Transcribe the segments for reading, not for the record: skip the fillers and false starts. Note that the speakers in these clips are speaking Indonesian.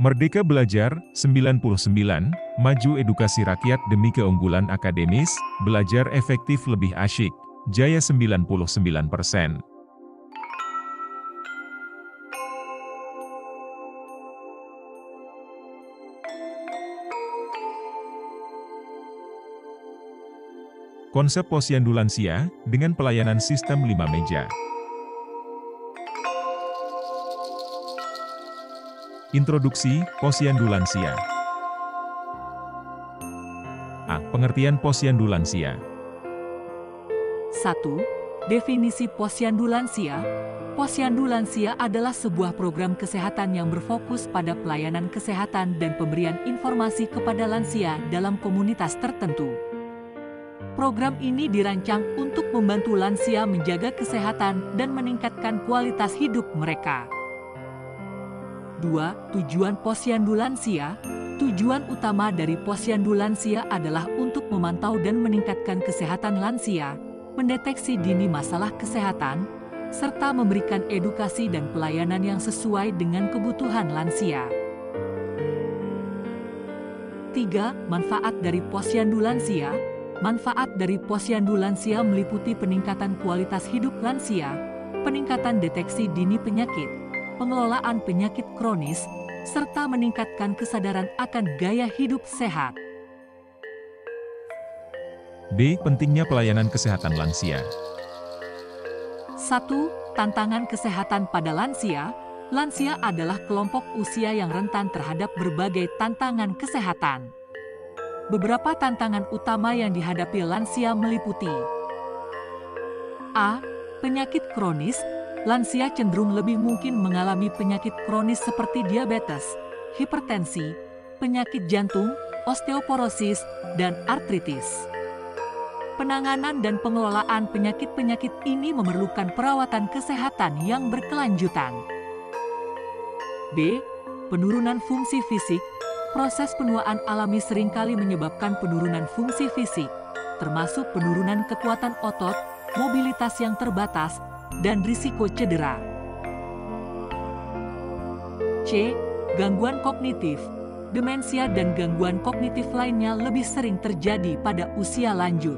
Merdeka Belajar, 99, Maju Edukasi Rakyat Demi Keunggulan Akademis, Belajar Efektif Lebih Asyik, Jaya 99%. Konsep Posyandu Lansia, dengan pelayanan sistem 5 meja. Introduksi, Posyandu Lansia. A. Pengertian Posyandu Lansia. 1. Definisi Posyandu Lansia. Posyandu Lansia adalah sebuah program kesehatan yang berfokus pada pelayanan kesehatan dan pemberian informasi kepada lansia dalam komunitas tertentu. Program ini dirancang untuk membantu lansia menjaga kesehatan dan meningkatkan kualitas hidup mereka. 2. Tujuan Posyandu Lansia. Tujuan utama dari Posyandu Lansia adalah untuk memantau dan meningkatkan kesehatan lansia, mendeteksi dini masalah kesehatan, serta memberikan edukasi dan pelayanan yang sesuai dengan kebutuhan lansia. 3. Manfaat dari Posyandu Lansia. Manfaat dari Posyandu Lansia meliputi peningkatan kualitas hidup lansia, peningkatan deteksi dini penyakit, pengelolaan penyakit kronis, serta meningkatkan kesadaran akan gaya hidup sehat. B. Pentingnya pelayanan kesehatan lansia. 1. Tantangan kesehatan pada lansia. Lansia adalah kelompok usia yang rentan terhadap berbagai tantangan kesehatan. Beberapa tantangan utama yang dihadapi lansia meliputi A. Penyakit kronis. Lansia cenderung lebih mungkin mengalami penyakit kronis seperti diabetes, hipertensi, penyakit jantung, osteoporosis, dan artritis. Penanganan dan pengelolaan penyakit-penyakit ini memerlukan perawatan kesehatan yang berkelanjutan. B. Penurunan fungsi fisik. Proses penuaan alami seringkali menyebabkan penurunan fungsi fisik, termasuk penurunan kekuatan otot, mobilitas yang terbatas, dan risiko cedera. C. Gangguan kognitif. Demensia dan gangguan kognitif lainnya lebih sering terjadi pada usia lanjut.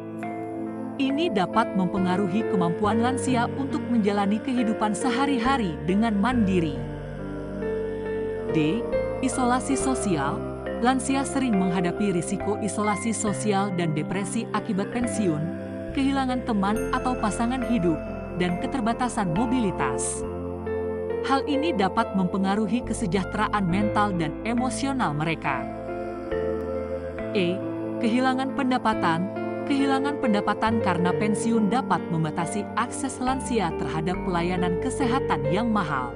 Ini dapat mempengaruhi kemampuan lansia untuk menjalani kehidupan sehari-hari dengan mandiri. D. Isolasi sosial. Lansia sering menghadapi risiko isolasi sosial dan depresi akibat pensiun, kehilangan teman atau pasangan hidup, dan keterbatasan mobilitas. Hal ini dapat mempengaruhi kesejahteraan mental dan emosional mereka. E. Kehilangan pendapatan. Kehilangan pendapatan karena pensiun dapat membatasi akses lansia terhadap pelayanan kesehatan yang mahal.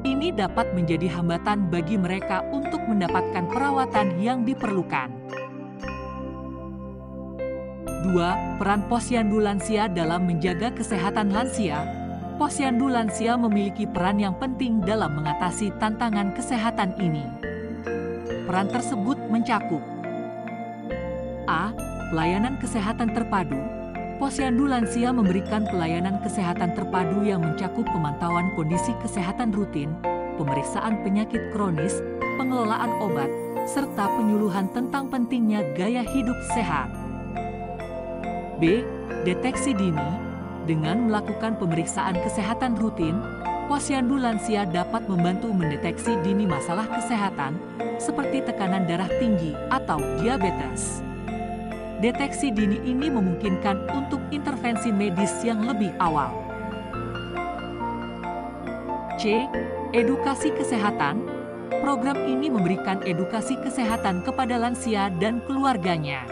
Ini dapat menjadi hambatan bagi mereka untuk mendapatkan perawatan yang diperlukan. 2. Peran Posyandu Lansia dalam menjaga kesehatan lansia. Posyandu Lansia memiliki peran yang penting dalam mengatasi tantangan kesehatan ini. Peran tersebut mencakup A. Pelayanan kesehatan terpadu. Posyandu Lansia memberikan pelayanan kesehatan terpadu yang mencakup pemantauan kondisi kesehatan rutin, pemeriksaan penyakit kronis, pengelolaan obat, serta penyuluhan tentang pentingnya gaya hidup sehat. B. Deteksi dini. Dengan melakukan pemeriksaan kesehatan rutin, Posyandu Lansia dapat membantu mendeteksi dini masalah kesehatan, seperti tekanan darah tinggi atau diabetes. Deteksi dini ini memungkinkan untuk intervensi medis yang lebih awal. C. Edukasi kesehatan. Program ini memberikan edukasi kesehatan kepada lansia dan keluarganya.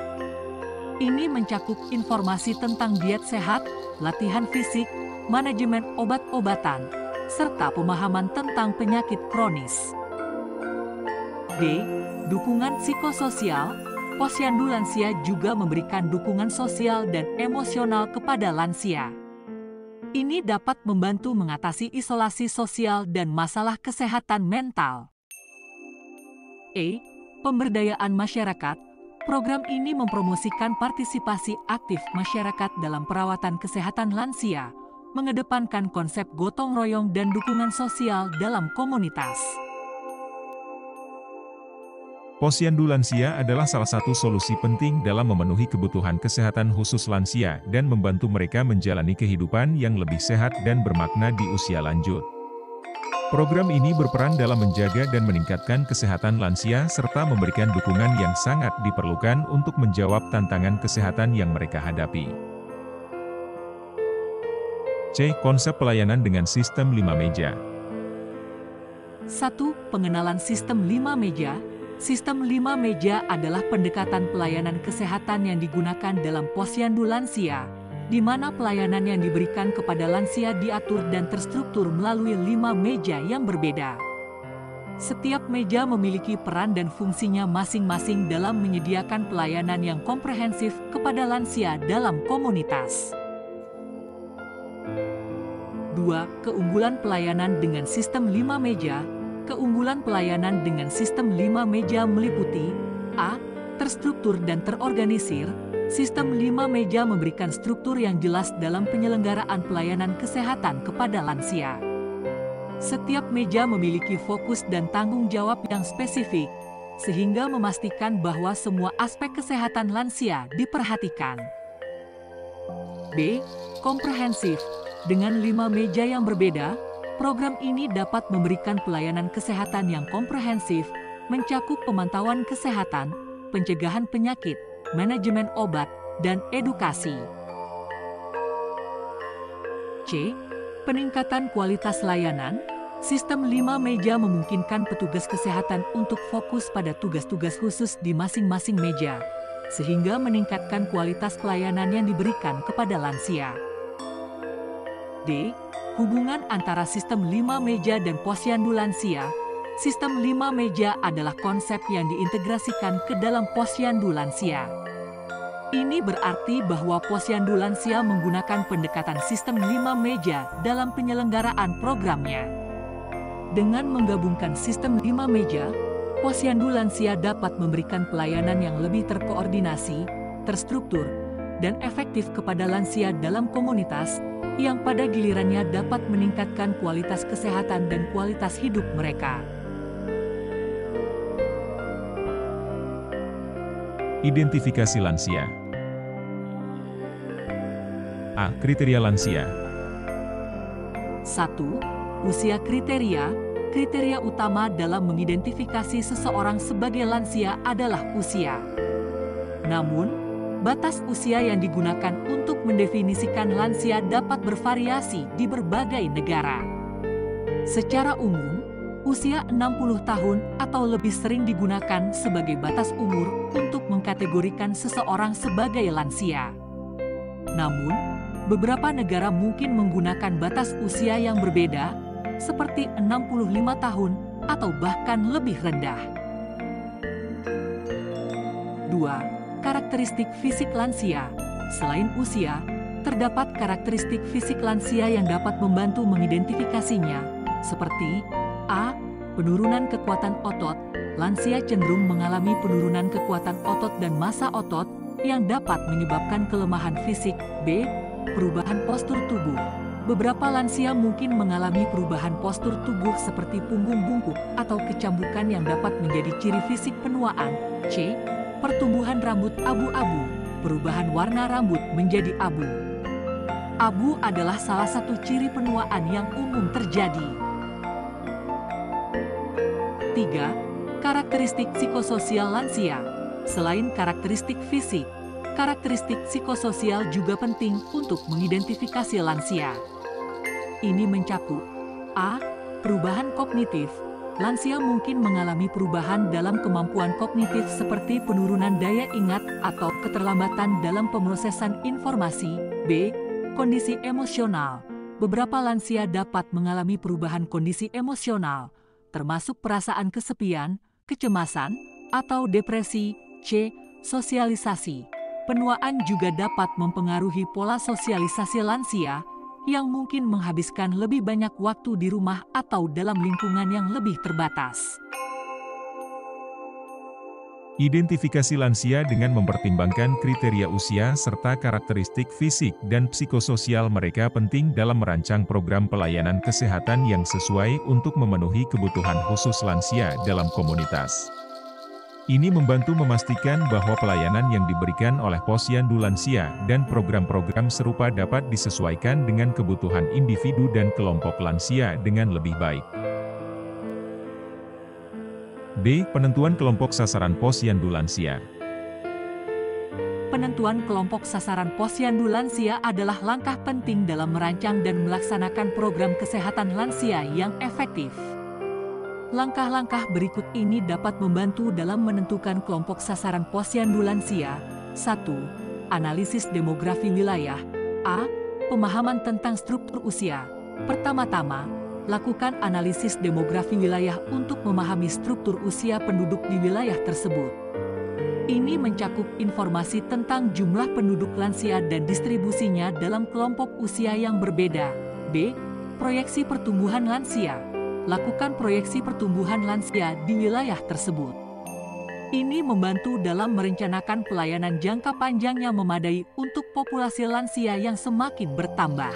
Ini mencakup informasi tentang diet sehat, latihan fisik, manajemen obat-obatan, serta pemahaman tentang penyakit kronis. D. Dukungan psikososial. Posyandu Lansia juga memberikan dukungan sosial dan emosional kepada lansia. Ini dapat membantu mengatasi isolasi sosial dan masalah kesehatan mental. E. Pemberdayaan masyarakat. Program ini mempromosikan partisipasi aktif masyarakat dalam perawatan kesehatan lansia, mengedepankan konsep gotong royong dan dukungan sosial dalam komunitas. Posyandu lansia adalah salah satu solusi penting dalam memenuhi kebutuhan kesehatan khusus lansia dan membantu mereka menjalani kehidupan yang lebih sehat dan bermakna di usia lanjut. Program ini berperan dalam menjaga dan meningkatkan kesehatan lansia serta memberikan dukungan yang sangat diperlukan untuk menjawab tantangan kesehatan yang mereka hadapi. C. Konsep pelayanan dengan sistem 5 meja. 1. Pengenalan sistem 5 meja. Sistem 5 meja adalah pendekatan pelayanan kesehatan yang digunakan dalam posyandu lansia, di mana pelayanan yang diberikan kepada lansia diatur dan terstruktur melalui 5 meja yang berbeda. Setiap meja memiliki peran dan fungsinya masing-masing dalam menyediakan pelayanan yang komprehensif kepada lansia dalam komunitas. 2. Keunggulan pelayanan dengan sistem 5 meja. Keunggulan pelayanan dengan sistem 5 meja meliputi A. Terstruktur dan terorganisir. Sistem 5 meja memberikan struktur yang jelas dalam penyelenggaraan pelayanan kesehatan kepada lansia. Setiap meja memiliki fokus dan tanggung jawab yang spesifik, sehingga memastikan bahwa semua aspek kesehatan lansia diperhatikan. B. Komprehensif. Dengan 5 meja yang berbeda, program ini dapat memberikan pelayanan kesehatan yang komprehensif, mencakup pemantauan kesehatan, pencegahan penyakit, manajemen obat, dan edukasi. C. Peningkatan kualitas layanan. Sistem 5 meja memungkinkan petugas kesehatan untuk fokus pada tugas-tugas khusus di masing-masing meja, sehingga meningkatkan kualitas pelayanan yang diberikan kepada lansia. D. Hubungan antara sistem 5 meja dan posyandu lansia. Sistem 5 meja adalah konsep yang diintegrasikan ke dalam posyandu lansia. Ini berarti bahwa posyandu lansia menggunakan pendekatan sistem 5 meja dalam penyelenggaraan programnya. Dengan menggabungkan sistem 5 meja, posyandu lansia dapat memberikan pelayanan yang lebih terkoordinasi, terstruktur, dan efektif kepada lansia dalam komunitas, yang pada gilirannya dapat meningkatkan kualitas kesehatan dan kualitas hidup mereka. Identifikasi lansia. A. Kriteria lansia. 1. Usia kriteria. Kriteria utama dalam mengidentifikasi seseorang sebagai lansia adalah usia. Namun, batas usia yang digunakan untuk mendefinisikan lansia dapat bervariasi di berbagai negara. Secara umum, usia 60 tahun atau lebih sering digunakan sebagai batas umur untuk mengkategorikan seseorang sebagai lansia. Namun, beberapa negara mungkin menggunakan batas usia yang berbeda, seperti 65 tahun atau bahkan lebih rendah. 2. Karakteristik fisik lansia. Selain usia, terdapat karakteristik fisik lansia yang dapat membantu mengidentifikasinya, seperti A. Penurunan kekuatan otot. Lansia cenderung mengalami penurunan kekuatan otot dan massa otot yang dapat menyebabkan kelemahan fisik. B. Perubahan postur tubuh. Beberapa lansia mungkin mengalami perubahan postur tubuh seperti punggung bungkuk atau kecambukan yang dapat menjadi ciri fisik penuaan. C. Pertumbuhan rambut abu-abu. Perubahan warna rambut menjadi abu. Abu adalah salah satu ciri penuaan yang umum terjadi. 3. Karakteristik psikososial lansia. Selain karakteristik fisik, karakteristik psikososial juga penting untuk mengidentifikasi lansia. Ini mencakup A. Perubahan kognitif. Lansia mungkin mengalami perubahan dalam kemampuan kognitif seperti penurunan daya ingat atau keterlambatan dalam pemrosesan informasi. B. Kondisi emosional. Beberapa lansia dapat mengalami perubahan kondisi emosional, termasuk perasaan kesepian, kecemasan, atau depresi. C. Sosialisasi. Penuaan juga dapat mempengaruhi pola sosialisasi lansia, yang mungkin menghabiskan lebih banyak waktu di rumah atau dalam lingkungan yang lebih terbatas. Identifikasi lansia dengan mempertimbangkan kriteria usia serta karakteristik fisik dan psikososial mereka penting dalam merancang program pelayanan kesehatan yang sesuai untuk memenuhi kebutuhan khusus lansia dalam komunitas. Ini membantu memastikan bahwa pelayanan yang diberikan oleh Posyandu Lansia dan program-program serupa dapat disesuaikan dengan kebutuhan individu dan kelompok lansia dengan lebih baik. D. Penentuan kelompok sasaran Posyandu Lansia. Penentuan kelompok sasaran Posyandu Lansia adalah langkah penting dalam merancang dan melaksanakan program kesehatan lansia yang efektif. Langkah-langkah berikut ini dapat membantu dalam menentukan kelompok sasaran Posyandu Lansia. 1. Analisis demografi wilayah. A. Pemahaman tentang struktur usia. Pertama-tama, lakukan analisis demografi wilayah untuk memahami struktur usia penduduk di wilayah tersebut. Ini mencakup informasi tentang jumlah penduduk lansia dan distribusinya dalam kelompok usia yang berbeda. B. Proyeksi pertumbuhan lansia. Lakukan proyeksi pertumbuhan lansia di wilayah tersebut. Ini membantu dalam merencanakan pelayanan jangka panjang yang memadai untuk populasi lansia yang semakin bertambah.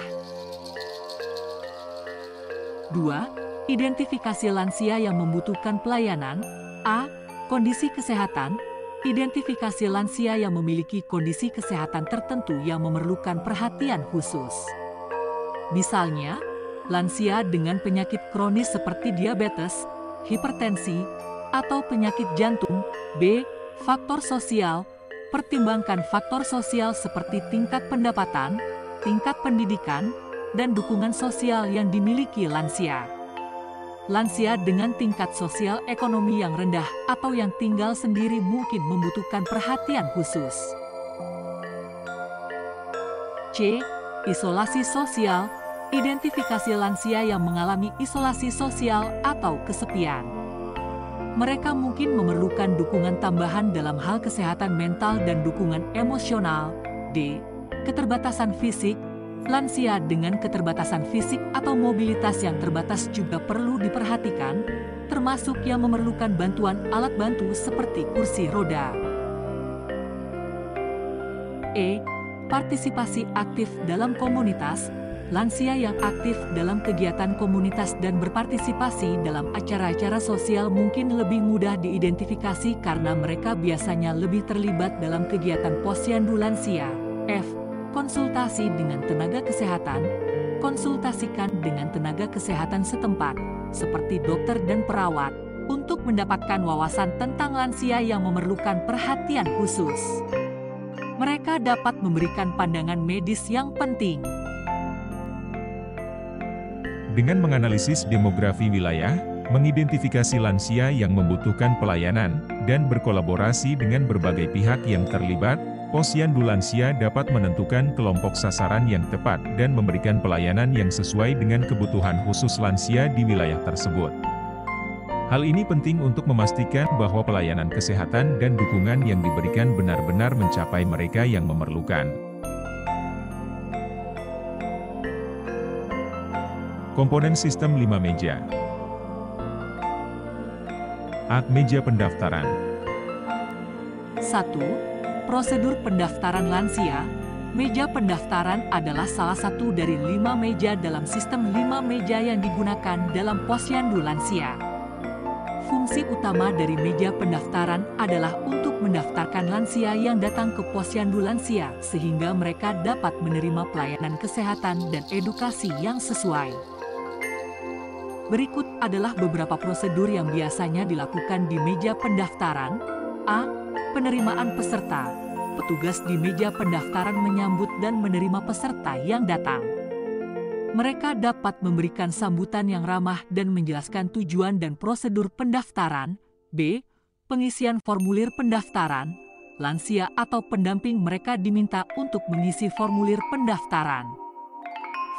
2. Identifikasi lansia yang membutuhkan pelayanan. A. Kondisi kesehatan. Identifikasi lansia yang memiliki kondisi kesehatan tertentu yang memerlukan perhatian khusus. Misalnya, lansia dengan penyakit kronis seperti diabetes, hipertensi, atau penyakit jantung. B. Faktor sosial. Pertimbangkan faktor sosial seperti tingkat pendapatan, tingkat pendidikan, dan dukungan sosial yang dimiliki lansia. Lansia dengan tingkat sosial ekonomi yang rendah atau yang tinggal sendiri mungkin membutuhkan perhatian khusus. C. Isolasi sosial. Identifikasi lansia yang mengalami isolasi sosial atau kesepian. Mereka mungkin memerlukan dukungan tambahan dalam hal kesehatan mental dan dukungan emosional. D. Keterbatasan fisik. Lansia dengan keterbatasan fisik atau mobilitas yang terbatas juga perlu diperhatikan, termasuk yang memerlukan bantuan alat bantu seperti kursi roda. E. Partisipasi aktif dalam komunitas. Lansia yang aktif dalam kegiatan komunitas dan berpartisipasi dalam acara-acara sosial mungkin lebih mudah diidentifikasi karena mereka biasanya lebih terlibat dalam kegiatan posyandu lansia. F. Konsultasi dengan tenaga kesehatan. Konsultasikan dengan tenaga kesehatan setempat, seperti dokter dan perawat, untuk mendapatkan wawasan tentang lansia yang memerlukan perhatian khusus. Mereka dapat memberikan pandangan medis yang penting. Dengan menganalisis demografi wilayah, mengidentifikasi lansia yang membutuhkan pelayanan, dan berkolaborasi dengan berbagai pihak yang terlibat, Posyandu Lansia dapat menentukan kelompok sasaran yang tepat dan memberikan pelayanan yang sesuai dengan kebutuhan khusus lansia di wilayah tersebut. Hal ini penting untuk memastikan bahwa pelayanan kesehatan dan dukungan yang diberikan benar-benar mencapai mereka yang memerlukan. Komponen sistem 5 meja. A. Meja pendaftaran. 1. Prosedur pendaftaran lansia. Meja pendaftaran adalah salah satu dari 5 meja dalam sistem 5 meja yang digunakan dalam posyandu lansia. Fungsi utama dari meja pendaftaran adalah untuk mendaftarkan lansia yang datang ke posyandu lansia sehingga mereka dapat menerima pelayanan kesehatan dan edukasi yang sesuai. Berikut adalah beberapa prosedur yang biasanya dilakukan di meja pendaftaran. A. Penerimaan peserta. Petugas di meja pendaftaran menyambut dan menerima peserta yang datang. Mereka dapat memberikan sambutan yang ramah dan menjelaskan tujuan dan prosedur pendaftaran. B. Pengisian formulir pendaftaran. Lansia atau pendamping mereka diminta untuk mengisi formulir pendaftaran.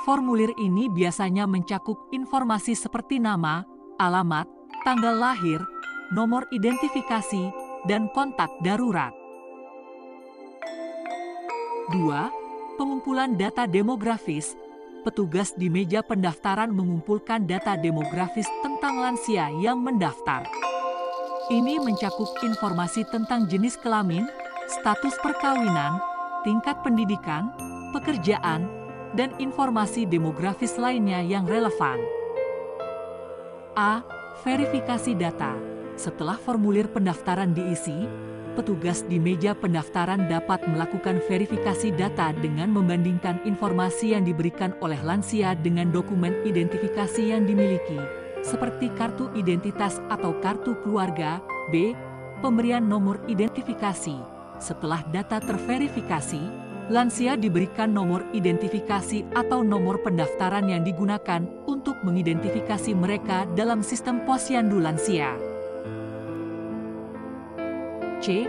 Formulir ini biasanya mencakup informasi seperti nama, alamat, tanggal lahir, nomor identifikasi, dan kontak darurat. 2. Pengumpulan data demografis. Petugas di meja pendaftaran mengumpulkan data demografis tentang lansia yang mendaftar. Ini mencakup informasi tentang jenis kelamin, status perkawinan, tingkat pendidikan, pekerjaan, dan informasi demografis lainnya yang relevan. A. Verifikasi data. Setelah formulir pendaftaran diisi, petugas di meja pendaftaran dapat melakukan verifikasi data dengan membandingkan informasi yang diberikan oleh lansia dengan dokumen identifikasi yang dimiliki, seperti kartu identitas atau kartu keluarga. B. Pemberian nomor identifikasi. Setelah data terverifikasi, lansia diberikan nomor identifikasi atau nomor pendaftaran yang digunakan untuk mengidentifikasi mereka dalam sistem Posyandu Lansia. C.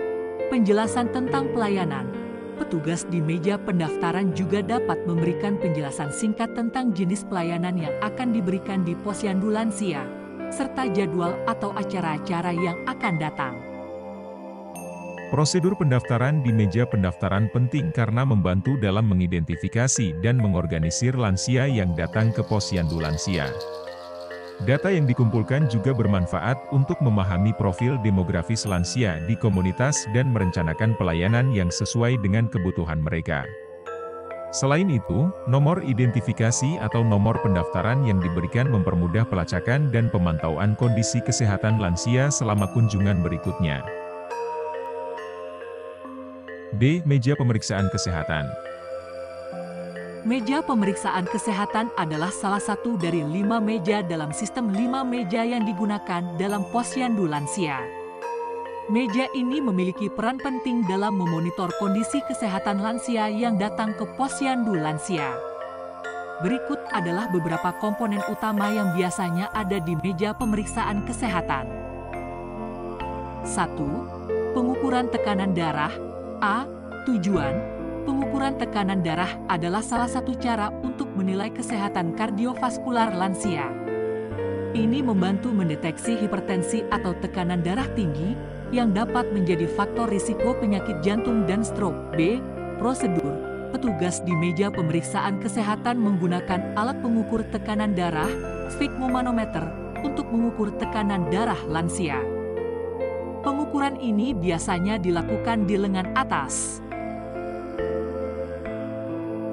Penjelasan tentang pelayanan. Petugas di meja pendaftaran juga dapat memberikan penjelasan singkat tentang jenis pelayanan yang akan diberikan di Posyandu Lansia, serta jadwal atau acara-acara yang akan datang. Prosedur pendaftaran di meja pendaftaran penting karena membantu dalam mengidentifikasi dan mengorganisir lansia yang datang ke Posyandu Lansia. Data yang dikumpulkan juga bermanfaat untuk memahami profil demografis lansia di komunitas dan merencanakan pelayanan yang sesuai dengan kebutuhan mereka. Selain itu, nomor identifikasi atau nomor pendaftaran yang diberikan mempermudah pelacakan dan pemantauan kondisi kesehatan lansia selama kunjungan berikutnya. D. Meja pemeriksaan kesehatan. Meja pemeriksaan kesehatan adalah salah satu dari 5 meja dalam sistem 5 meja yang digunakan dalam Posyandu Lansia. Meja ini memiliki peran penting dalam memonitor kondisi kesehatan lansia yang datang ke Posyandu Lansia. Berikut adalah beberapa komponen utama yang biasanya ada di meja pemeriksaan kesehatan. 1. Pengukuran tekanan darah. A. Tujuan. Pengukuran tekanan darah adalah salah satu cara untuk menilai kesehatan kardiovaskular lansia. Ini membantu mendeteksi hipertensi atau tekanan darah tinggi yang dapat menjadi faktor risiko penyakit jantung dan stroke. B. Prosedur. Petugas di meja pemeriksaan kesehatan menggunakan alat pengukur tekanan darah, sfigmomanometer, untuk mengukur tekanan darah lansia. Pengukuran ini biasanya dilakukan di lengan atas.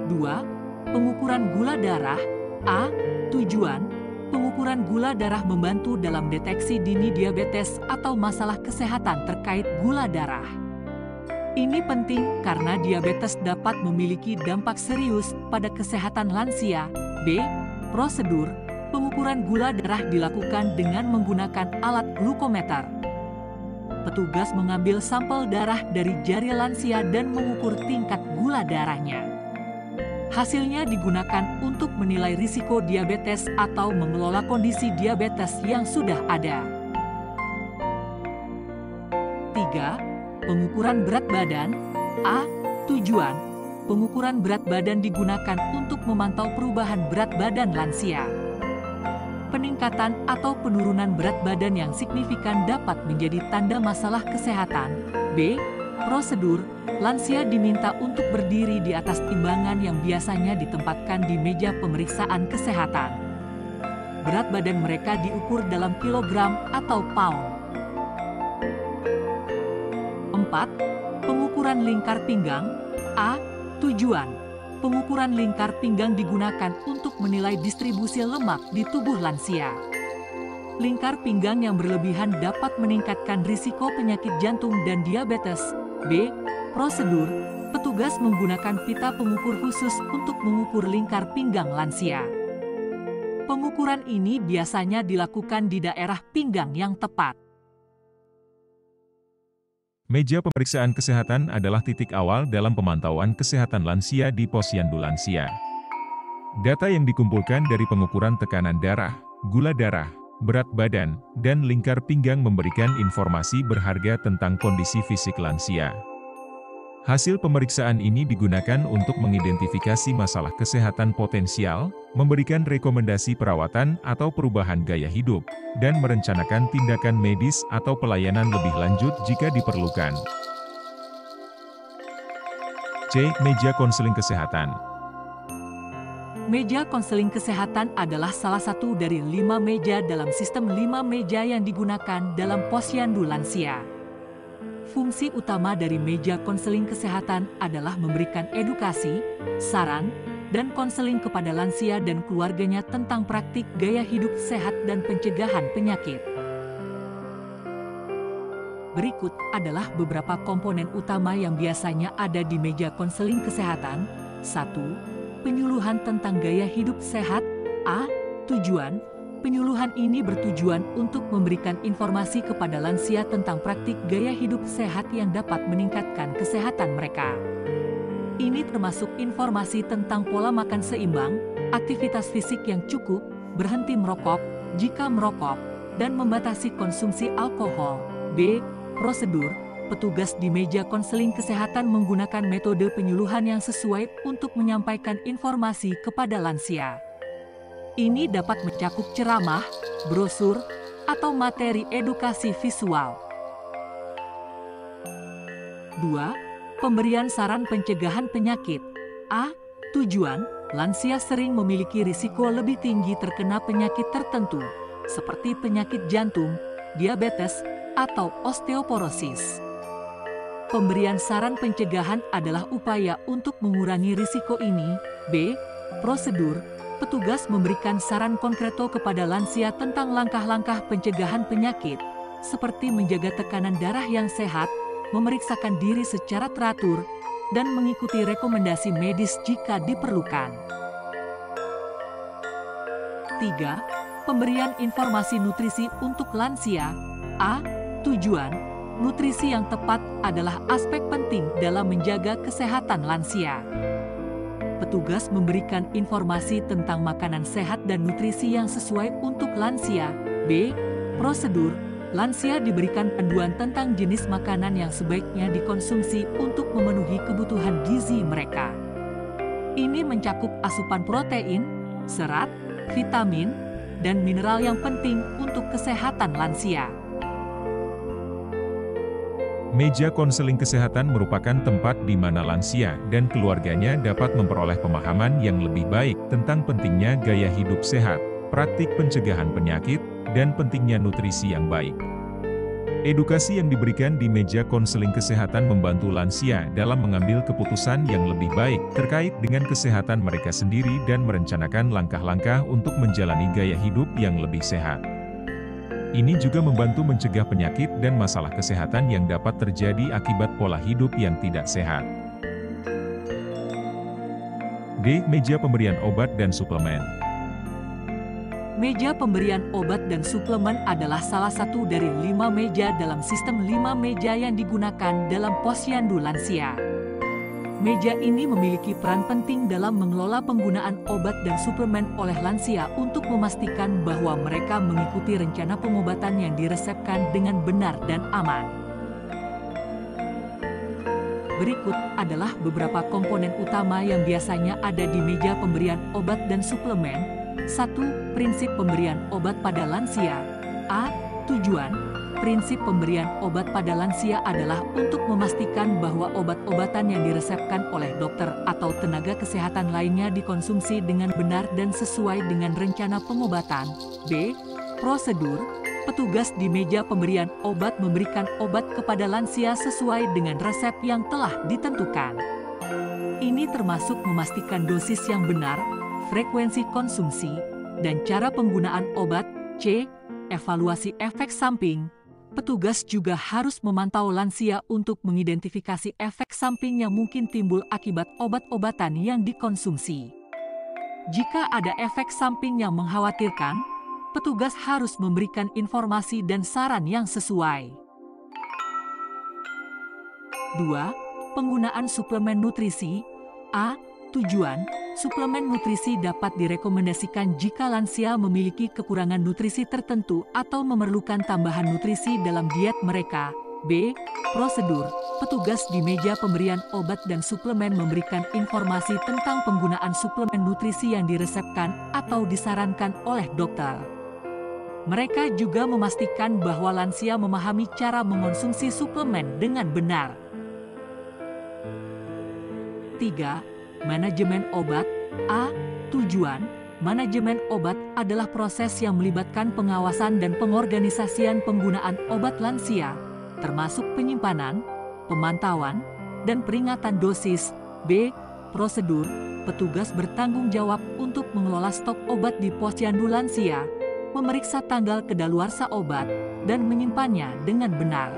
2. Pengukuran gula darah. A. Tujuan. Pengukuran gula darah membantu dalam deteksi dini diabetes atau masalah kesehatan terkait gula darah. Ini penting karena diabetes dapat memiliki dampak serius pada kesehatan lansia. B. Prosedur. Pengukuran gula darah dilakukan dengan menggunakan alat glukometer. Petugas mengambil sampel darah dari jari lansia dan mengukur tingkat gula darahnya. Hasilnya digunakan untuk menilai risiko diabetes atau mengelola kondisi diabetes yang sudah ada. 3. Pengukuran berat badan. A. Tujuan. Pengukuran berat badan digunakan untuk memantau perubahan berat badan lansia. Peningkatan atau penurunan berat badan yang signifikan dapat menjadi tanda masalah kesehatan. B. Prosedur. Lansia diminta untuk berdiri di atas timbangan yang biasanya ditempatkan di meja pemeriksaan kesehatan. Berat badan mereka diukur dalam kilogram atau pound. 4. Pengukuran lingkar pinggang. A. Tujuan. Pengukuran lingkar pinggang digunakan untuk menilai distribusi lemak di tubuh lansia. Lingkar pinggang yang berlebihan dapat meningkatkan risiko penyakit jantung dan diabetes. B. Prosedur. Petugas menggunakan pita pengukur khusus untuk mengukur lingkar pinggang lansia. Pengukuran ini biasanya dilakukan di daerah pinggang yang tepat. Meja pemeriksaan kesehatan adalah titik awal dalam pemantauan kesehatan lansia di Posyandu Lansia. Data yang dikumpulkan dari pengukuran tekanan darah, gula darah, berat badan, dan lingkar pinggang memberikan informasi berharga tentang kondisi fisik lansia. Hasil pemeriksaan ini digunakan untuk mengidentifikasi masalah kesehatan potensial, memberikan rekomendasi perawatan atau perubahan gaya hidup, dan merencanakan tindakan medis atau pelayanan lebih lanjut jika diperlukan. C. Meja konseling kesehatan. Meja konseling kesehatan adalah salah satu dari 5 meja dalam sistem 5 meja yang digunakan dalam Posyandu Lansia. Fungsi utama dari meja konseling kesehatan adalah memberikan edukasi, saran, dan konseling kepada lansia dan keluarganya tentang praktik gaya hidup sehat dan pencegahan penyakit. Berikut adalah beberapa komponen utama yang biasanya ada di meja konseling kesehatan. 1. Penyuluhan tentang gaya hidup sehat. A. Tujuan. Penyuluhan ini bertujuan untuk memberikan informasi kepada lansia tentang praktik gaya hidup sehat yang dapat meningkatkan kesehatan mereka. Ini termasuk informasi tentang pola makan seimbang, aktivitas fisik yang cukup, berhenti merokok jika merokok, dan membatasi konsumsi alkohol. B. Prosedur. Petugas di meja konseling kesehatan menggunakan metode penyuluhan yang sesuai untuk menyampaikan informasi kepada lansia. Ini dapat mencakup ceramah, brosur, atau materi edukasi visual. 2. Pemberian saran pencegahan penyakit. A. Tujuan, lansia sering memiliki risiko lebih tinggi terkena penyakit tertentu, seperti penyakit jantung, diabetes, atau osteoporosis. Pemberian saran pencegahan adalah upaya untuk mengurangi risiko ini. B. Prosedur. Petugas memberikan saran konkreto kepada lansia tentang langkah-langkah pencegahan penyakit, seperti menjaga tekanan darah yang sehat, memeriksakan diri secara teratur, dan mengikuti rekomendasi medis jika diperlukan. 3. Pemberian informasi nutrisi untuk lansia. A. Tujuan, nutrisi yang tepat adalah aspek penting dalam menjaga kesehatan lansia. Petugas memberikan informasi tentang makanan sehat dan nutrisi yang sesuai untuk lansia. B. Prosedur, lansia diberikan panduan tentang jenis makanan yang sebaiknya dikonsumsi untuk memenuhi kebutuhan gizi mereka. Ini mencakup asupan protein, serat, vitamin, dan mineral yang penting untuk kesehatan lansia. Meja konseling kesehatan merupakan tempat di mana lansia dan keluarganya dapat memperoleh pemahaman yang lebih baik tentang pentingnya gaya hidup sehat, praktik pencegahan penyakit, dan pentingnya nutrisi yang baik. Edukasi yang diberikan di meja konseling kesehatan membantu lansia dalam mengambil keputusan yang lebih baik terkait dengan kesehatan mereka sendiri dan merencanakan langkah-langkah untuk menjalani gaya hidup yang lebih sehat. Ini juga membantu mencegah penyakit dan masalah kesehatan yang dapat terjadi akibat pola hidup yang tidak sehat. D. Meja pemberian obat dan suplemen. Meja pemberian obat dan suplemen adalah salah satu dari 5 meja dalam sistem 5 meja yang digunakan dalam posyandu lansia. Meja ini memiliki peran penting dalam mengelola penggunaan obat dan suplemen oleh lansia untuk memastikan bahwa mereka mengikuti rencana pengobatan yang diresepkan dengan benar dan aman. Berikut adalah beberapa komponen utama yang biasanya ada di meja pemberian obat dan suplemen. 1. Prinsip pemberian obat pada lansia. A. Tujuan. Prinsip pemberian obat pada lansia adalah untuk memastikan bahwa obat-obatan yang diresepkan oleh dokter atau tenaga kesehatan lainnya dikonsumsi dengan benar dan sesuai dengan rencana pengobatan. B. Prosedur. Petugas di meja pemberian obat memberikan obat kepada lansia sesuai dengan resep yang telah ditentukan. Ini termasuk memastikan dosis yang benar, frekuensi konsumsi, dan cara penggunaan obat. C. Evaluasi efek samping. Petugas juga harus memantau lansia untuk mengidentifikasi efek samping yang mungkin timbul akibat obat-obatan yang dikonsumsi. Jika ada efek samping yang mengkhawatirkan, petugas harus memberikan informasi dan saran yang sesuai. 2. Penggunaan suplemen nutrisi. A. Tujuan, suplemen nutrisi dapat direkomendasikan jika lansia memiliki kekurangan nutrisi tertentu atau memerlukan tambahan nutrisi dalam diet mereka. B. Prosedur, petugas di meja pemberian obat dan suplemen memberikan informasi tentang penggunaan suplemen nutrisi yang diresepkan atau disarankan oleh dokter. Mereka juga memastikan bahwa lansia memahami cara mengonsumsi suplemen dengan benar. 3. Manajemen obat. A. Tujuan, manajemen obat adalah proses yang melibatkan pengawasan dan pengorganisasian penggunaan obat lansia, termasuk penyimpanan, pemantauan, dan peringatan dosis. B. Prosedur, petugas bertanggung jawab untuk mengelola stok obat di posyandu lansia, memeriksa tanggal kedaluarsa obat, dan menyimpannya dengan benar.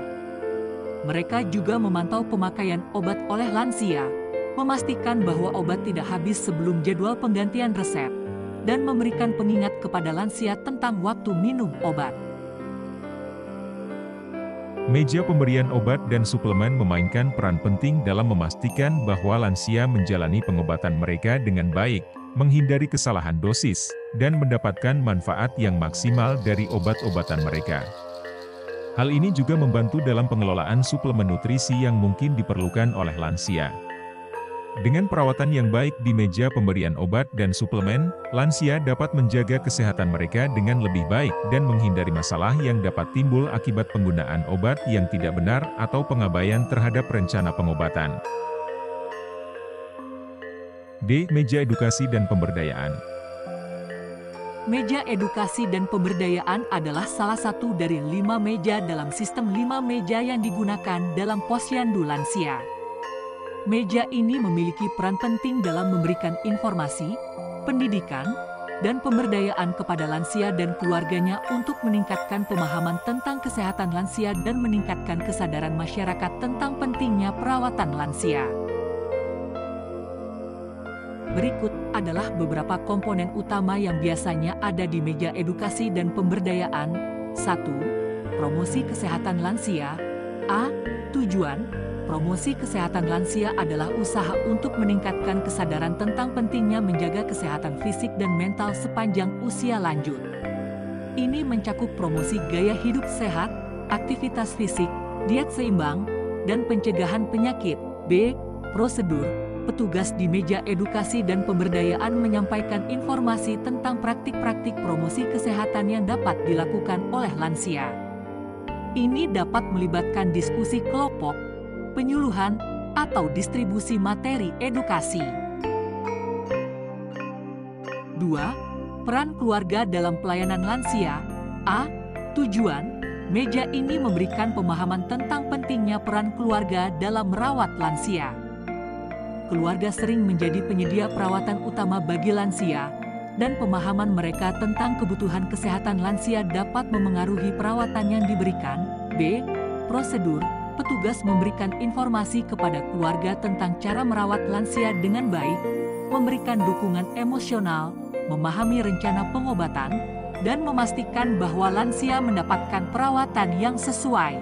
Mereka juga memantau pemakaian obat oleh lansia, memastikan bahwa obat tidak habis sebelum jadwal penggantian resep, dan memberikan pengingat kepada lansia tentang waktu minum obat. Meja pemberian obat dan suplemen memainkan peran penting dalam memastikan bahwa lansia menjalani pengobatan mereka dengan baik, menghindari kesalahan dosis, dan mendapatkan manfaat yang maksimal dari obat-obatan mereka. Hal ini juga membantu dalam pengelolaan suplemen nutrisi yang mungkin diperlukan oleh lansia. Dengan perawatan yang baik di meja pemberian obat dan suplemen, lansia dapat menjaga kesehatan mereka dengan lebih baik dan menghindari masalah yang dapat timbul akibat penggunaan obat yang tidak benar atau pengabaian terhadap rencana pengobatan. D. Meja edukasi dan pemberdayaan. Meja edukasi dan pemberdayaan adalah salah satu dari 5 meja dalam sistem 5 meja yang digunakan dalam posyandu lansia. Meja ini memiliki peran penting dalam memberikan informasi, pendidikan, dan pemberdayaan kepada lansia dan keluarganya untuk meningkatkan pemahaman tentang kesehatan lansia dan meningkatkan kesadaran masyarakat tentang pentingnya perawatan lansia. Berikut adalah beberapa komponen utama yang biasanya ada di meja edukasi dan pemberdayaan. 1. Promosi kesehatan lansia. A. Tujuan promosi kesehatan lansia adalah usaha untuk meningkatkan kesadaran tentang pentingnya menjaga kesehatan fisik dan mental sepanjang usia lanjut. Ini mencakup promosi gaya hidup sehat, aktivitas fisik, diet seimbang, dan pencegahan penyakit. B. Prosedur petugas di meja edukasi dan pemberdayaan menyampaikan informasi tentang praktik-praktik promosi kesehatan yang dapat dilakukan oleh lansia. Ini dapat melibatkan diskusi kelompok, penyuluhan, atau distribusi materi edukasi. 2. Peran keluarga dalam pelayanan lansia. A. Tujuan meja ini memberikan pemahaman tentang pentingnya peran keluarga dalam merawat lansia. Keluarga sering menjadi penyedia perawatan utama bagi lansia, dan pemahaman mereka tentang kebutuhan kesehatan lansia dapat memengaruhi perawatan yang diberikan. B. Prosedur petugas memberikan informasi kepada keluarga tentang cara merawat lansia dengan baik, memberikan dukungan emosional, memahami rencana pengobatan, dan memastikan bahwa lansia mendapatkan perawatan yang sesuai.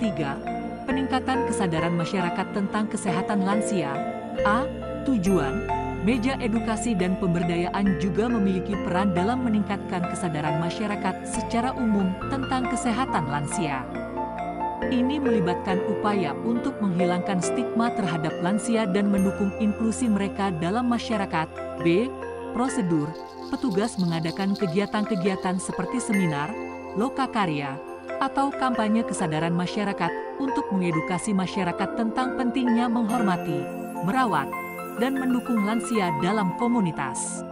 3. Peningkatan kesadaran masyarakat tentang kesehatan lansia. A. Tujuan meja edukasi dan pemberdayaan juga memiliki peran dalam meningkatkan kesadaran masyarakat secara umum tentang kesehatan lansia. Ini melibatkan upaya untuk menghilangkan stigma terhadap lansia dan mendukung inklusi mereka dalam masyarakat. B. Prosedur petugas mengadakan kegiatan-kegiatan seperti seminar, lokakarya, atau kampanye kesadaran masyarakat untuk mengedukasi masyarakat tentang pentingnya menghormati, merawat, dan mendukung lansia dalam komunitas.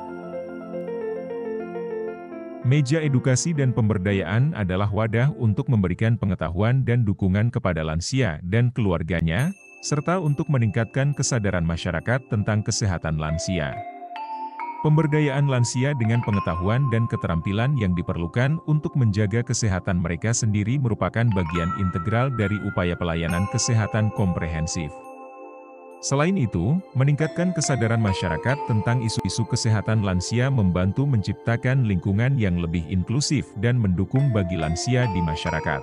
Meja edukasi dan pemberdayaan adalah wadah untuk memberikan pengetahuan dan dukungan kepada lansia dan keluarganya, serta untuk meningkatkan kesadaran masyarakat tentang kesehatan lansia. Pemberdayaan lansia dengan pengetahuan dan keterampilan yang diperlukan untuk menjaga kesehatan mereka sendiri merupakan bagian integral dari upaya pelayanan kesehatan komprehensif. Selain itu, meningkatkan kesadaran masyarakat tentang isu-isu kesehatan lansia membantu menciptakan lingkungan yang lebih inklusif dan mendukung bagi lansia di masyarakat.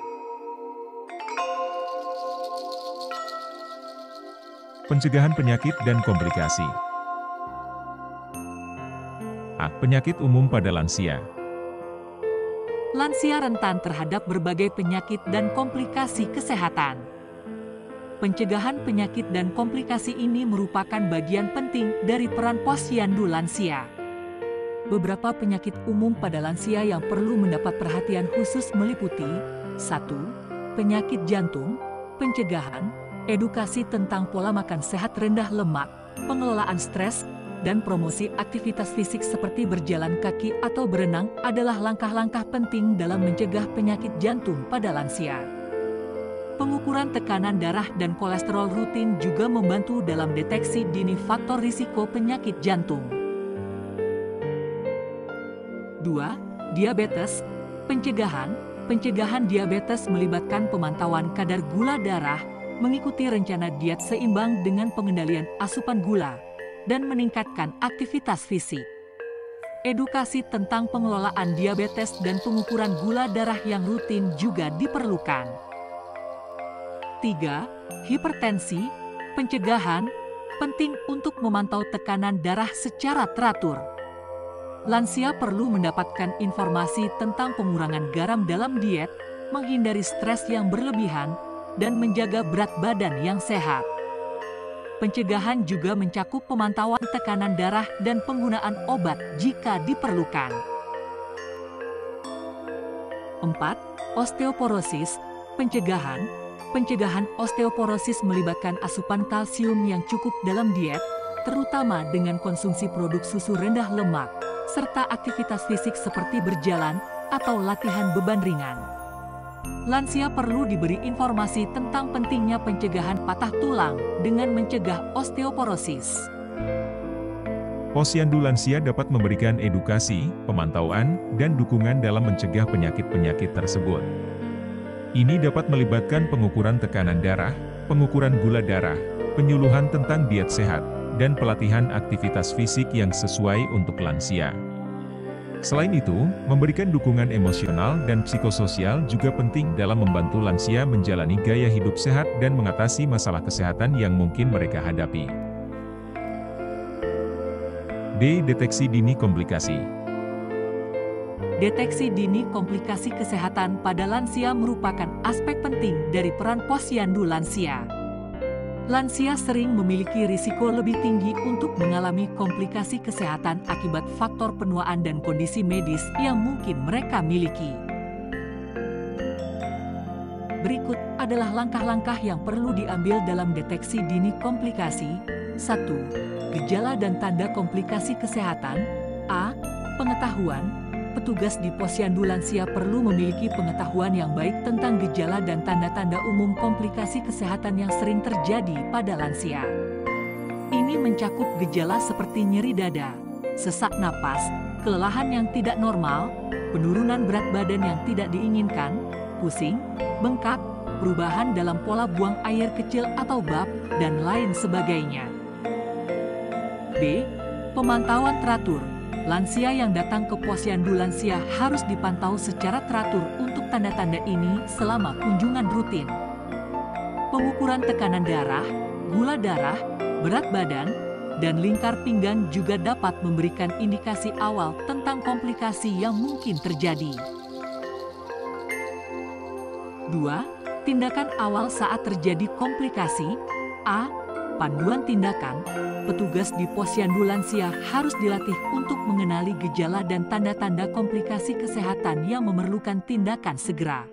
Pencegahan penyakit dan komplikasi. A. Penyakit umum pada lansia. Lansia rentan terhadap berbagai penyakit dan komplikasi kesehatan. Pencegahan penyakit dan komplikasi ini merupakan bagian penting dari peran posyandu lansia. Beberapa penyakit umum pada lansia yang perlu mendapat perhatian khusus meliputi 1. Penyakit jantung, pencegahan, edukasi tentang pola makan sehat rendah lemak, pengelolaan stres, dan promosi aktivitas fisik seperti berjalan kaki atau berenang adalah langkah-langkah penting dalam mencegah penyakit jantung pada lansia. Pengukuran tekanan darah dan kolesterol rutin juga membantu dalam deteksi dini faktor risiko penyakit jantung. 2. Diabetes, pencegahan, pencegahan diabetes melibatkan pemantauan kadar gula darah, mengikuti rencana diet seimbang dengan pengendalian asupan gula, dan meningkatkan aktivitas fisik. Edukasi tentang pengelolaan diabetes dan pengukuran gula darah yang rutin juga diperlukan. 3. Hipertensi, pencegahan, penting untuk memantau tekanan darah secara teratur. Lansia perlu mendapatkan informasi tentang pengurangan garam dalam diet, menghindari stres yang berlebihan, dan menjaga berat badan yang sehat. Pencegahan juga mencakup pemantauan tekanan darah dan penggunaan obat jika diperlukan. 4. Osteoporosis, pencegahan. Pencegahan osteoporosis melibatkan asupan kalsium yang cukup dalam diet, terutama dengan konsumsi produk susu rendah lemak, serta aktivitas fisik seperti berjalan atau latihan beban ringan. Lansia perlu diberi informasi tentang pentingnya pencegahan patah tulang dengan mencegah osteoporosis. Posyandu lansia dapat memberikan edukasi, pemantauan, dan dukungan dalam mencegah penyakit-penyakit tersebut. Ini dapat melibatkan pengukuran tekanan darah, pengukuran gula darah, penyuluhan tentang diet sehat, dan pelatihan aktivitas fisik yang sesuai untuk lansia. Selain itu, memberikan dukungan emosional dan psikososial juga penting dalam membantu lansia menjalani gaya hidup sehat dan mengatasi masalah kesehatan yang mungkin mereka hadapi. D. Deteksi dini komplikasi. Deteksi dini komplikasi kesehatan pada lansia merupakan aspek penting dari peran posyandu lansia. Lansia sering memiliki risiko lebih tinggi untuk mengalami komplikasi kesehatan akibat faktor penuaan dan kondisi medis yang mungkin mereka miliki. Berikut adalah langkah-langkah yang perlu diambil dalam deteksi dini komplikasi. 1. Gejala dan tanda komplikasi kesehatan. A. Pengetahuan. Petugas di posyandu lansia perlu memiliki pengetahuan yang baik tentang gejala dan tanda-tanda umum komplikasi kesehatan yang sering terjadi pada lansia. Ini mencakup gejala seperti nyeri dada, sesak napas, kelelahan yang tidak normal, penurunan berat badan yang tidak diinginkan, pusing, bengkak, perubahan dalam pola buang air kecil atau bab, dan lain sebagainya. B. Pemantauan teratur. Lansia yang datang ke posyandu lansia harus dipantau secara teratur untuk tanda-tanda ini selama kunjungan rutin. Pengukuran tekanan darah, gula darah, berat badan, dan lingkar pinggang juga dapat memberikan indikasi awal tentang komplikasi yang mungkin terjadi. 2. Tindakan awal saat terjadi komplikasi. A. Panduan tindakan. Petugas di posyandu lansia harus dilatih untuk mengenali gejala dan tanda-tanda komplikasi kesehatan yang memerlukan tindakan segera.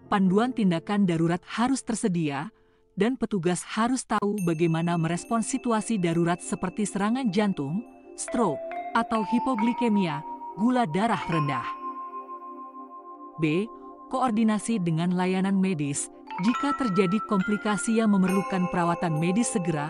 Panduan tindakan darurat harus tersedia, dan petugas harus tahu bagaimana merespons situasi darurat seperti serangan jantung, stroke, atau hipoglikemia, gula darah rendah. B. Koordinasi dengan layanan medis. Jika terjadi komplikasi yang memerlukan perawatan medis segera,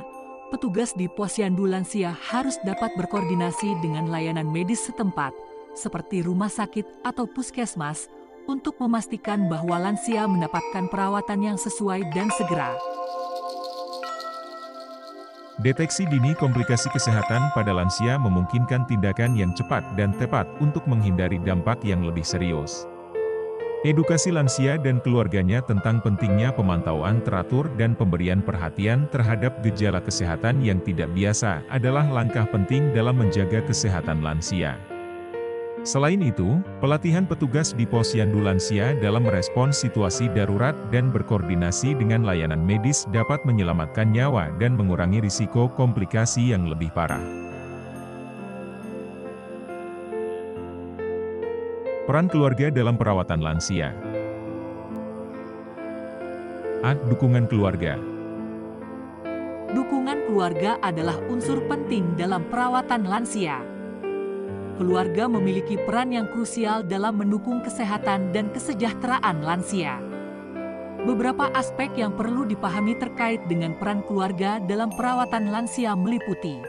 petugas di posyandu lansia harus dapat berkoordinasi dengan layanan medis setempat, seperti rumah sakit atau puskesmas, untuk memastikan bahwa lansia mendapatkan perawatan yang sesuai dan segera. Deteksi dini komplikasi kesehatan pada lansia memungkinkan tindakan yang cepat dan tepat untuk menghindari dampak yang lebih serius. Edukasi lansia dan keluarganya tentang pentingnya pemantauan teratur dan pemberian perhatian terhadap gejala kesehatan yang tidak biasa adalah langkah penting dalam menjaga kesehatan lansia. Selain itu, pelatihan petugas di posyandu lansia dalam merespons situasi darurat dan berkoordinasi dengan layanan medis dapat menyelamatkan nyawa dan mengurangi risiko komplikasi yang lebih parah. Peran keluarga dalam perawatan lansia. A. Dukungan keluarga. Dukungan keluarga adalah unsur penting dalam perawatan lansia. Keluarga memiliki peran yang krusial dalam mendukung kesehatan dan kesejahteraan lansia. Beberapa aspek yang perlu dipahami terkait dengan peran keluarga dalam perawatan lansia meliputi: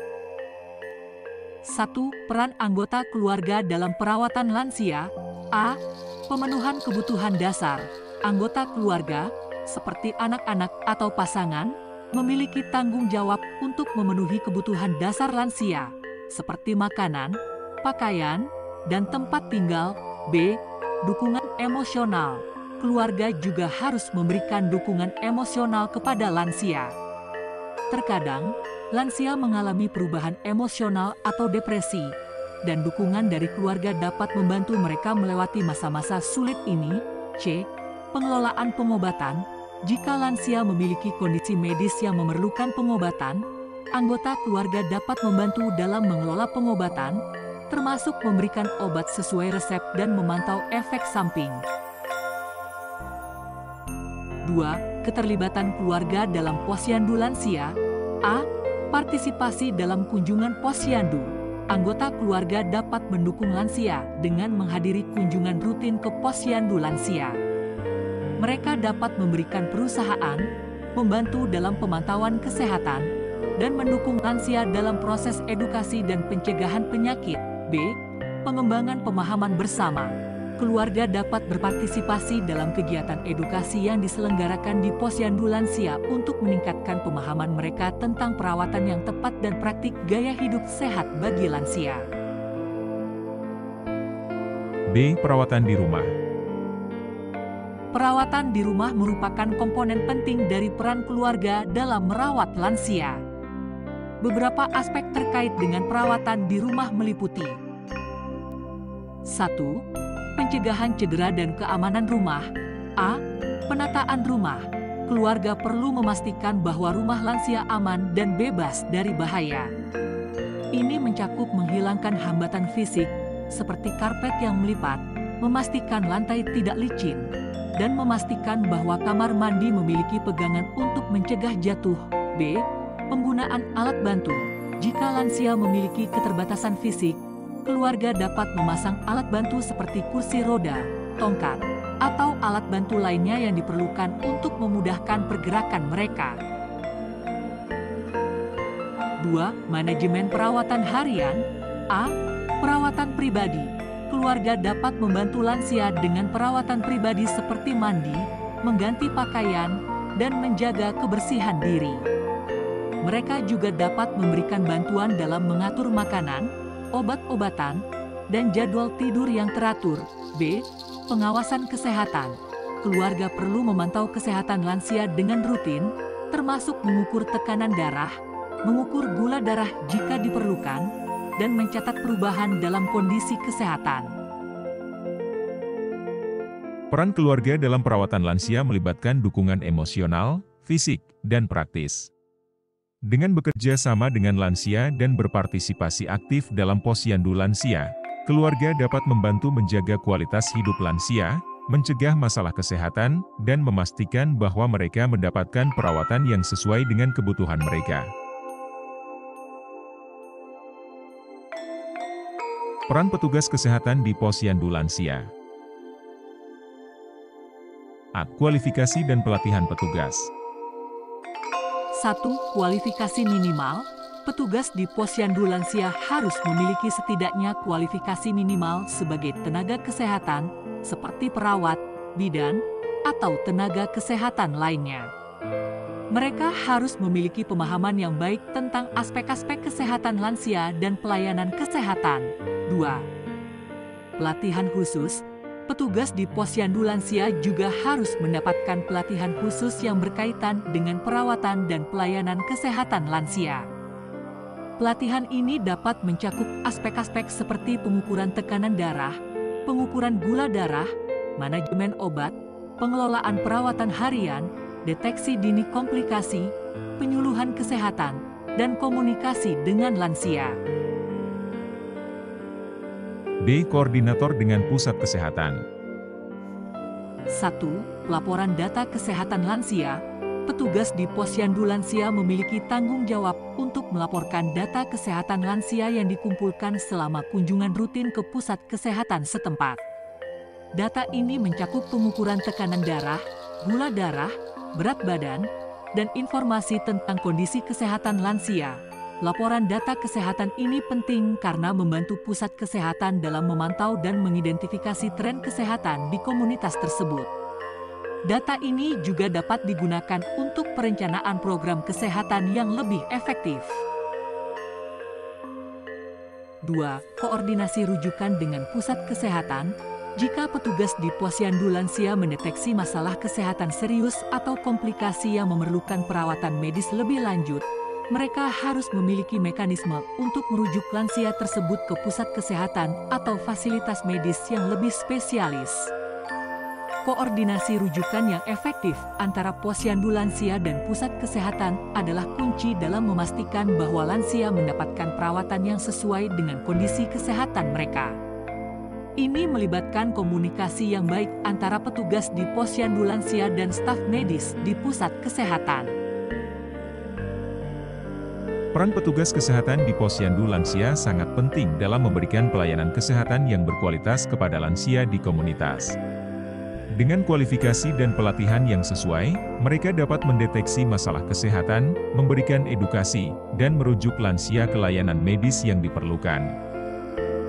1. Peran anggota keluarga dalam perawatan lansia. A. Pemenuhan kebutuhan dasar, anggota keluarga, seperti anak-anak atau pasangan, memiliki tanggung jawab untuk memenuhi kebutuhan dasar lansia, seperti makanan, pakaian, dan tempat tinggal. B. Dukungan emosional. Keluarga juga harus memberikan dukungan emosional kepada lansia. Terkadang, lansia mengalami perubahan emosional atau depresi, dan dukungan dari keluarga dapat membantu mereka melewati masa-masa sulit ini. C. Pengelolaan pengobatan. Jika lansia memiliki kondisi medis yang memerlukan pengobatan, anggota keluarga dapat membantu dalam mengelola pengobatan, termasuk memberikan obat sesuai resep dan memantau efek samping. 2. Keterlibatan keluarga dalam posyandu lansia. A. Partisipasi dalam kunjungan posyandu. Anggota keluarga dapat mendukung lansia dengan menghadiri kunjungan rutin ke posyandu lansia. Mereka dapat memberikan perusahaan, membantu dalam pemantauan kesehatan, dan mendukung lansia dalam proses edukasi dan pencegahan penyakit. B. Pengembangan pemahaman bersama. Keluarga dapat berpartisipasi dalam kegiatan edukasi yang diselenggarakan di posyandu lansia untuk meningkatkan pemahaman mereka tentang perawatan yang tepat dan praktik gaya hidup sehat bagi lansia. B. Perawatan di rumah. Perawatan di rumah merupakan komponen penting dari peran keluarga dalam merawat lansia. Beberapa aspek terkait dengan perawatan di rumah meliputi 1. Pencegahan cedera dan keamanan rumah. A. Penataan rumah. Keluarga perlu memastikan bahwa rumah lansia aman dan bebas dari bahaya. Ini mencakup menghilangkan hambatan fisik, seperti karpet yang melipat, memastikan lantai tidak licin, dan memastikan bahwa kamar mandi memiliki pegangan untuk mencegah jatuh. B. Penggunaan alat bantu. Jika lansia memiliki keterbatasan fisik, keluarga dapat memasang alat bantu seperti kursi roda, tongkat, atau alat bantu lainnya yang diperlukan untuk memudahkan pergerakan mereka. 2. Manajemen perawatan harian. A. Perawatan pribadi. Keluarga dapat membantu lansia dengan perawatan pribadi seperti mandi, mengganti pakaian, dan menjaga kebersihan diri. Mereka juga dapat memberikan bantuan dalam mengatur makanan, obat-obatan, dan jadwal tidur yang teratur. B. Pengawasan kesehatan. Keluarga perlu memantau kesehatan lansia dengan rutin, termasuk mengukur tekanan darah, mengukur gula darah jika diperlukan, dan mencatat perubahan dalam kondisi kesehatan. Peran keluarga dalam perawatan lansia melibatkan dukungan emosional, fisik, dan praktis. Dengan bekerja sama dengan lansia dan berpartisipasi aktif dalam posyandu lansia, keluarga dapat membantu menjaga kualitas hidup lansia, mencegah masalah kesehatan, dan memastikan bahwa mereka mendapatkan perawatan yang sesuai dengan kebutuhan mereka. Peran petugas kesehatan di posyandu lansia. A. Kualifikasi dan pelatihan petugas. 1. Kualifikasi minimal. Petugas di posyandu lansia harus memiliki setidaknya kualifikasi minimal sebagai tenaga kesehatan, seperti perawat, bidan, atau tenaga kesehatan lainnya. Mereka harus memiliki pemahaman yang baik tentang aspek-aspek kesehatan lansia dan pelayanan kesehatan. 2. Pelatihan khusus. Petugas di posyandu lansia juga harus mendapatkan pelatihan khusus yang berkaitan dengan perawatan dan pelayanan kesehatan lansia. Pelatihan ini dapat mencakup aspek-aspek seperti pengukuran tekanan darah, pengukuran gula darah, manajemen obat, pengelolaan perawatan harian, deteksi dini komplikasi, penyuluhan kesehatan, dan komunikasi dengan lansia. B. Koordinator dengan pusat kesehatan. 1. Laporan data kesehatan lansia. Petugas di posyandu lansia memiliki tanggung jawab untuk melaporkan data kesehatan lansia yang dikumpulkan selama kunjungan rutin ke pusat kesehatan setempat. Data ini mencakup pengukuran tekanan darah, gula darah, berat badan, dan informasi tentang kondisi kesehatan lansia, Laporan data kesehatan ini penting karena membantu pusat kesehatan dalam memantau dan mengidentifikasi tren kesehatan di komunitas tersebut. Data ini juga dapat digunakan untuk perencanaan program kesehatan yang lebih efektif. 2. Koordinasi rujukan dengan pusat kesehatan. Jika petugas di posyandu lansia mendeteksi masalah kesehatan serius atau komplikasi yang memerlukan perawatan medis lebih lanjut, mereka harus memiliki mekanisme untuk merujuk lansia tersebut ke pusat kesehatan atau fasilitas medis yang lebih spesialis. Koordinasi rujukan yang efektif antara posyandu lansia dan pusat kesehatan adalah kunci dalam memastikan bahwa lansia mendapatkan perawatan yang sesuai dengan kondisi kesehatan mereka. Ini melibatkan komunikasi yang baik antara petugas di posyandu lansia dan staf medis di pusat kesehatan. Peran petugas kesehatan di posyandu lansia sangat penting dalam memberikan pelayanan kesehatan yang berkualitas kepada lansia di komunitas. Dengan kualifikasi dan pelatihan yang sesuai, mereka dapat mendeteksi masalah kesehatan, memberikan edukasi, dan merujuk lansia ke layanan medis yang diperlukan.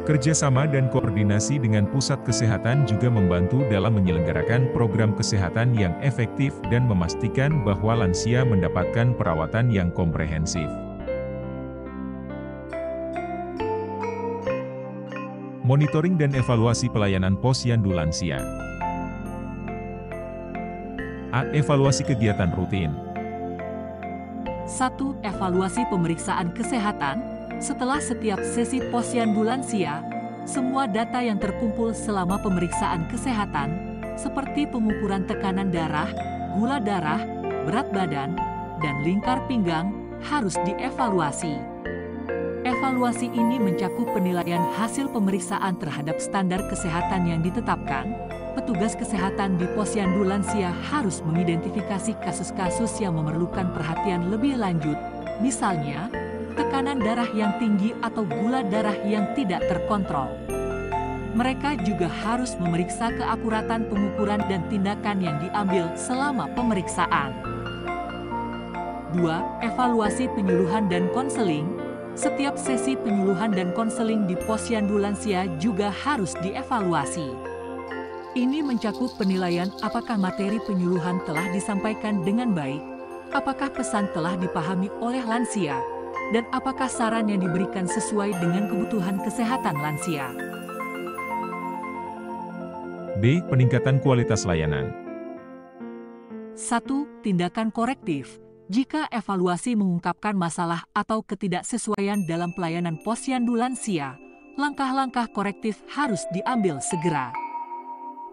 Kerjasama dan koordinasi dengan pusat kesehatan juga membantu dalam menyelenggarakan program kesehatan yang efektif dan memastikan bahwa lansia mendapatkan perawatan yang komprehensif. Monitoring dan evaluasi pelayanan posyandu lansia. A. Evaluasi kegiatan rutin. 1. Evaluasi pemeriksaan kesehatan. Setelah setiap sesi posyandu lansia, semua data yang terkumpul selama pemeriksaan kesehatan, seperti pengukuran tekanan darah, gula darah, berat badan, dan lingkar pinggang, harus dievaluasi. Evaluasi ini mencakup penilaian hasil pemeriksaan terhadap standar kesehatan yang ditetapkan. Petugas kesehatan di posyandu lansia harus mengidentifikasi kasus-kasus yang memerlukan perhatian lebih lanjut, misalnya tekanan darah yang tinggi atau gula darah yang tidak terkontrol. Mereka juga harus memeriksa keakuratan pengukuran dan tindakan yang diambil selama pemeriksaan. 2. Evaluasi penyuluhan dan konseling. Setiap sesi penyuluhan dan konseling di posyandu lansia juga harus dievaluasi. Ini mencakup penilaian apakah materi penyuluhan telah disampaikan dengan baik, apakah pesan telah dipahami oleh lansia, dan apakah saran yang diberikan sesuai dengan kebutuhan kesehatan lansia. B. Peningkatan kualitas layanan. 1. Tindakan korektif. Jika evaluasi mengungkapkan masalah atau ketidaksesuaian dalam pelayanan posyandu lansia, langkah-langkah korektif harus diambil segera.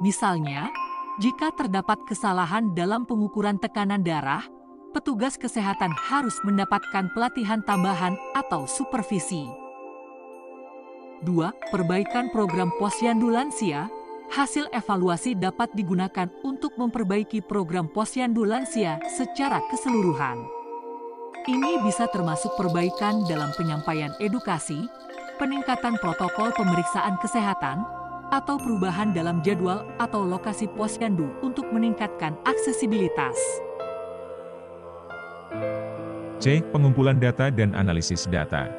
Misalnya, jika terdapat kesalahan dalam pengukuran tekanan darah, petugas kesehatan harus mendapatkan pelatihan tambahan atau supervisi. 2. Perbaikan program posyandu lansia. Hasil evaluasi dapat digunakan untuk memperbaiki program posyandu lansia secara keseluruhan. Ini bisa termasuk perbaikan dalam penyampaian edukasi, peningkatan protokol pemeriksaan kesehatan, atau perubahan dalam jadwal atau lokasi posyandu untuk meningkatkan aksesibilitas. C. Pengumpulan data dan analisis data.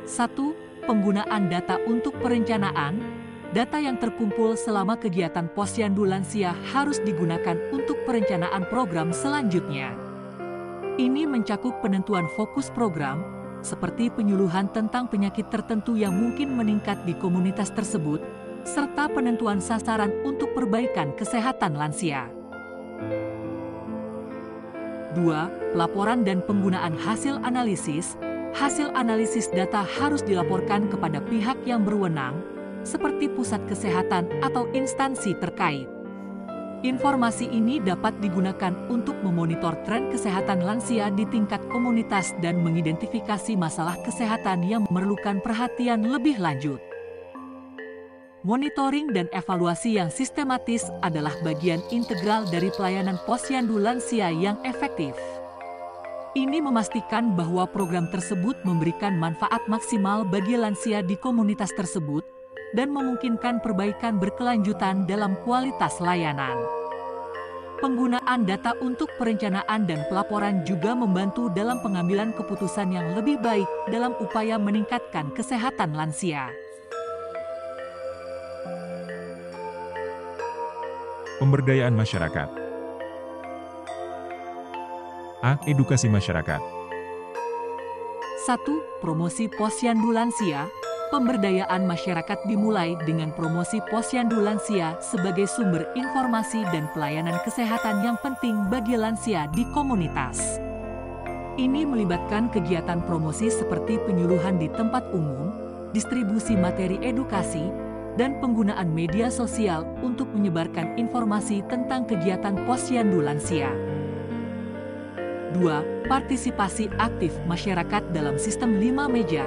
1. Penggunaan data untuk perencanaan. Data yang terkumpul selama kegiatan posyandu lansia harus digunakan untuk perencanaan program selanjutnya. Ini mencakup penentuan fokus program, seperti penyuluhan tentang penyakit tertentu yang mungkin meningkat di komunitas tersebut, serta penentuan sasaran untuk perbaikan kesehatan lansia. 2. Laporan dan penggunaan hasil analisis. Hasil analisis data harus dilaporkan kepada pihak yang berwenang, seperti pusat kesehatan atau instansi terkait. Informasi ini dapat digunakan untuk memonitor tren kesehatan lansia di tingkat komunitas dan mengidentifikasi masalah kesehatan yang memerlukan perhatian lebih lanjut. Monitoring dan evaluasi yang sistematis adalah bagian integral dari pelayanan posyandu lansia yang efektif. Ini memastikan bahwa program tersebut memberikan manfaat maksimal bagi lansia di komunitas tersebut, dan memungkinkan perbaikan berkelanjutan dalam kualitas layanan. Penggunaan data untuk perencanaan dan pelaporan juga membantu dalam pengambilan keputusan yang lebih baik dalam upaya meningkatkan kesehatan lansia. Pemberdayaan masyarakat. A. Edukasi masyarakat. 1. Promosi posyandu lansia. Pemberdayaan masyarakat dimulai dengan promosi posyandu lansia sebagai sumber informasi dan pelayanan kesehatan yang penting bagi lansia di komunitas. Ini melibatkan kegiatan promosi seperti penyuluhan di tempat umum, distribusi materi edukasi, dan penggunaan media sosial untuk menyebarkan informasi tentang kegiatan posyandu lansia. 2. Partisipasi aktif masyarakat dalam sistem 5 meja.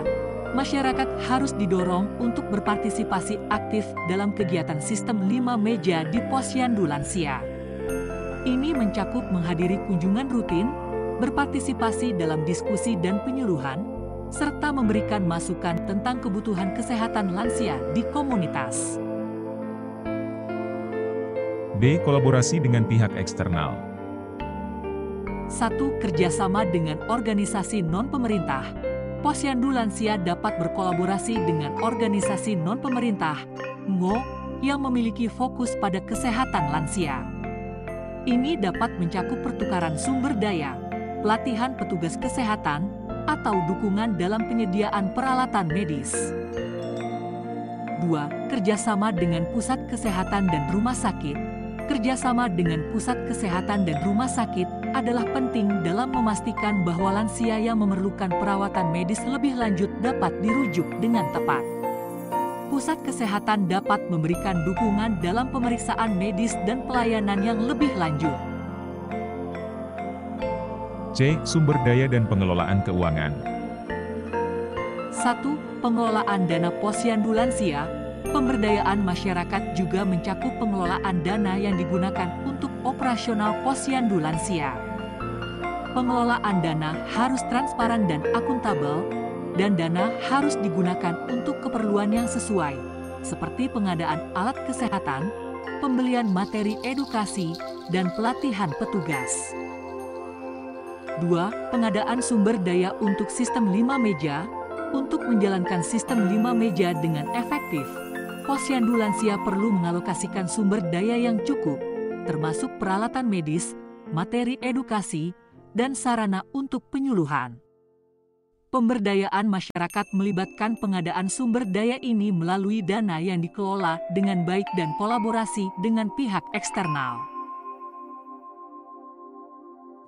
Masyarakat harus didorong untuk berpartisipasi aktif dalam kegiatan sistem 5 meja di posyandu lansia. Ini mencakup menghadiri kunjungan rutin, berpartisipasi dalam diskusi dan penyuluhan, serta memberikan masukan tentang kebutuhan kesehatan lansia di komunitas. D. Kolaborasi dengan pihak eksternal. 1. Kerjasama dengan organisasi non-pemerintah. Posyandu lansia dapat berkolaborasi dengan organisasi non-pemerintah (NGO) yang memiliki fokus pada kesehatan lansia. Ini dapat mencakup pertukaran sumber daya, pelatihan petugas kesehatan, atau dukungan dalam penyediaan peralatan medis. 2. Kerjasama dengan pusat kesehatan dan rumah sakit. Kerjasama dengan pusat kesehatan dan rumah sakit adalah penting dalam memastikan bahwa lansia yang memerlukan perawatan medis lebih lanjut dapat dirujuk dengan tepat. Pusat kesehatan dapat memberikan dukungan dalam pemeriksaan medis dan pelayanan yang lebih lanjut. C. Sumber daya dan pengelolaan keuangan. 1. Pengelolaan dana posyandu lansia. Pemberdayaan masyarakat juga mencakup pengelolaan dana yang digunakan untuk operasional posyandu lansia. Pengelolaan dana harus transparan dan akuntabel, dan dana harus digunakan untuk keperluan yang sesuai, seperti pengadaan alat kesehatan, pembelian materi edukasi, dan pelatihan petugas. 2. Pengadaan sumber daya untuk sistem 5 meja. Untuk menjalankan sistem 5 meja dengan efektif, posyandu lansia perlu mengalokasikan sumber daya yang cukup, termasuk peralatan medis, materi edukasi, dan sarana untuk penyuluhan. Pemberdayaan masyarakat melibatkan pengadaan sumber daya ini melalui dana yang dikelola dengan baik dan kolaborasi dengan pihak eksternal.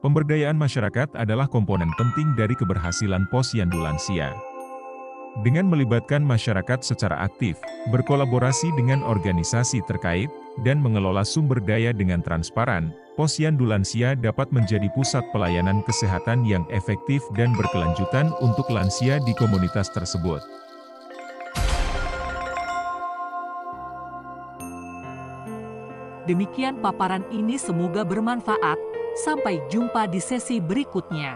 Pemberdayaan masyarakat adalah komponen penting dari keberhasilan posyandu lansia. Dengan melibatkan masyarakat secara aktif, berkolaborasi dengan organisasi terkait, dan mengelola sumber daya dengan transparan, posyandu lansia dapat menjadi pusat pelayanan kesehatan yang efektif dan berkelanjutan untuk lansia di komunitas tersebut. Demikian paparan ini, semoga bermanfaat. Sampai jumpa di sesi berikutnya.